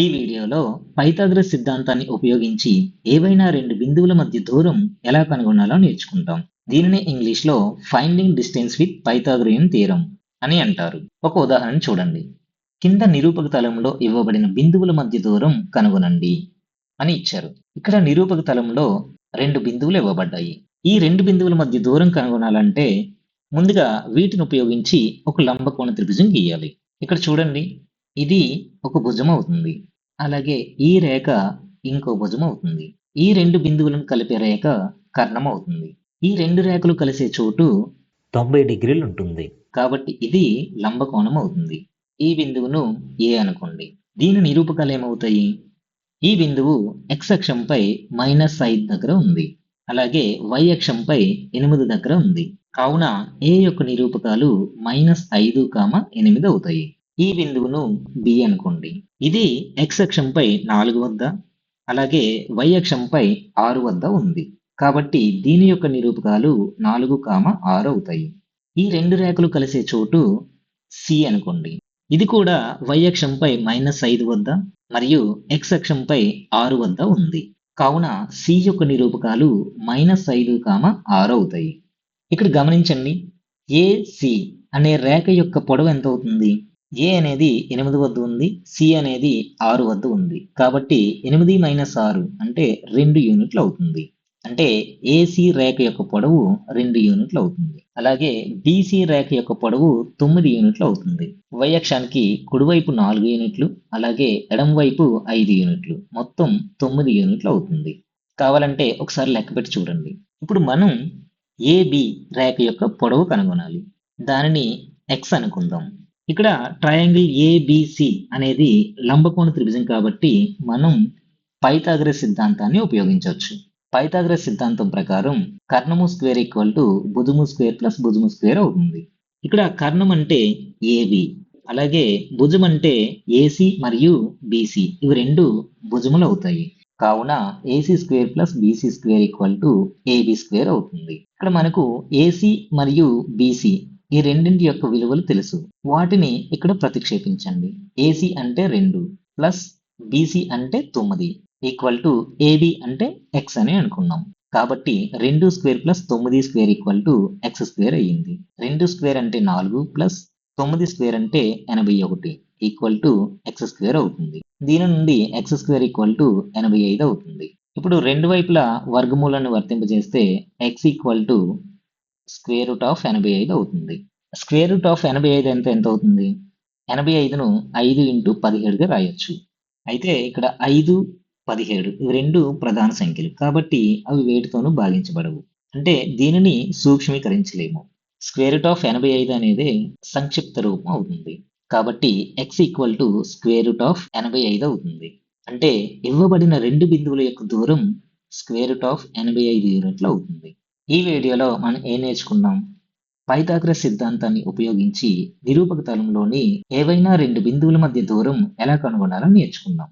ఈ వీడియోలో పైథాగరస్ సిద్ధాంతాన్ని ఉపయోగించి ఏవైనా రెండు బిందువుల మధ్య దూరం ఎలా కనుగొనాలో నేర్చుకుంటాం. దీనిని ఇంగ్లీష్లో finding distance with Pythagorean theorem అని అంటారు. ఒక ఉదాహరణ చూడండి. కింద నిరూపక తలంలో ఇవ్వబడిన బిందువుల మధ్య దూరం కనుగొనండి అని ఇచ్చారు. ఇక్కడ నిరూపక తలంలో రెండు బిందువులు ఇవ్వబడ్డాయి. ఈ రెండు బిందువుల మధ్య దూరం కనుగొనాలంటే ముందుగా వీటిని ఉపయోగించి ఒక లంబకోణ త్రిభుజం గీయాలి. ఇక్కడ చూడండి, ఇది ఒక భుజం అవుతుంది. అలాగే ఈ రేఖ ఇంకో భుజం అవుతుంది. ఈ రెండు బిందువులను కలిపే రేఖ కర్ణం అవుతుంది. ఈ రెండు రేఖలు కలిసే చోటు 90 డిగ్రీలు ఉంటుంది. కాబట్టి ఇది లంబకోణం అవుతుంది. ఈ బిందువును ఏ అనుకోండి. దీని నిరూపకాలు ఏమవుతాయి? ఈ బిందువు x అక్షంపై -5 దగ్గర ఉంది. అలాగే y అక్షంపై 8 దగ్గర ఉంది. కావున a యొక్క నిరూపకాలు -5, 8 అవుతాయి. ఈ బిందువును B అనుకోండి. ఇది x అక్షంపై 4 వద్ద, అలాగే y అక్షంపై 6 వద్ద ఉంది. కాబట్టి దీని యొక్క నిరూపకాలు 4, 6 అవుతాయి. ఈ రెండు రేఖలు కలిసే చోటు C అనుకోండి. ఇది కూడా y అక్షంపై -5 వద్ద మరియు x అక్షంపై 6 వద్ద ఉంది. కావున C యొక్క నిరూపకాలు -5, 6 అవుతాయి. ఇక్కడ గమనించండి, AC అనే రేఖ యొక్క పొడవు ఎంత అవుతుంది? A అనేది 8 వద్ద ఉంది, C అనేది 6 వద్ద ఉంది. కాబట్టి 8 - 6 అంటే 2 యూనిట్లు అవుతుంది. అంటే AC రేఖ యొక్క పొడవు 2 యూనిట్లు అవుతుంది. అలాగే BC రేఖ యొక్క పొడవు 9 యూనిట్లు అవుతుంది. y అక్షానికి కుడివైపు 4 యూనిట్లు, అలాగే ఎడమవైపు 5 యూనిట్లు, మొత్తం 9 యూనిట్లు అవుతుంది. కావాలంటే ఒకసారి లెక్కపెట్టి చూడండి. ఇప్పుడు మనం AB రేఖ యొక్క పొడవు కనుగొనాలి. దానిని x అనుకుందాం. ఇక్కడ ట్రయాంగిల్ ABC అనేది లంబకోణ త్రిభుజం కాబట్టి మనం పైథాగరస్ సిద్ధాంతాన్ని ఉపయోగించవచ్చు. పైథాగరస్ సిద్ధాంతం ప్రకారం కర్ణము స్క్వేర్ ఈక్వల్ టు భుజము స్క్వేర్ ప్లస్ భుజము స్క్వేర్ అవుతుంది. ఇక్కడ కర్ణం అంటే AB, అలాగే భుజం అంటే AC మరియు BC, ఇవి రెండు భుజములు అవుతాయి. కావున AC square plus BC square equal to AB square అవుతుంది. ఇక్కడ మనకు AC మరియు BC ఈ రెండింటి యొక్క విలువలు తెలుసు. వాటిని ఇక్కడ ప్రతిక్షేపించండి. AC అంటే 2 ప్లస్ BC అంటే 9 ఈక్వల్ టు AB అంటే x అని అనుకున్నాం. కాబట్టి 2 square plus 9 square equal to x square అయ్యింది. 2 స్క్వేర్ అంటే 4 ప్లస్ 9 స్క్వేర్ అంటే 81 ఈక్వల్ టు x స్క్వేర్ అవుతుంది. దీని నుండి x స్క్వేర్ ఈక్వల్ టు 85 అవుతుంది. ఇప్పుడు రెండు వైపులా వర్గమూలాన్ని వర్తింపజేస్తే x equal to square root of 85 అవుతుంది. స్క్వేర్ రూట్ ఆఫ్ 85 ఎంత అవుతుంది? 85ను 5 ఇంటూ 17గా రాయొచ్చు. అయితే ఇక్కడ 5, 17 ఇవి రెండు ప్రధాన సంఖ్యలు కాబట్టి అవి వేటితోనూ భాగించబడవు. అంటే దీనిని సూక్ష్మీకరించలేము. స్క్వేర్ రూట్ ఆఫ్ 85 అనేది సంక్షిప్త రూపం అవుతుంది. కాబట్టి x equal to square root of 85 అవుతుంది. అంటే ఇవ్వబడిన రెండు బిందువుల యొక్క దూరం స్క్వేర్ రూట్ ఆఫ్ 85 యూనిట్లు అవుతుంది. ఈ వీడియోలో మనం ఏం నేర్చుకున్నాం? పైథాగరస్ సిద్ధాంతాన్ని ఉపయోగించి నిరూపక తలంలోని ఏవైనా రెండు బిందువుల మధ్య దూరం ఎలా కనుగొనాలో నేర్చుకున్నాం.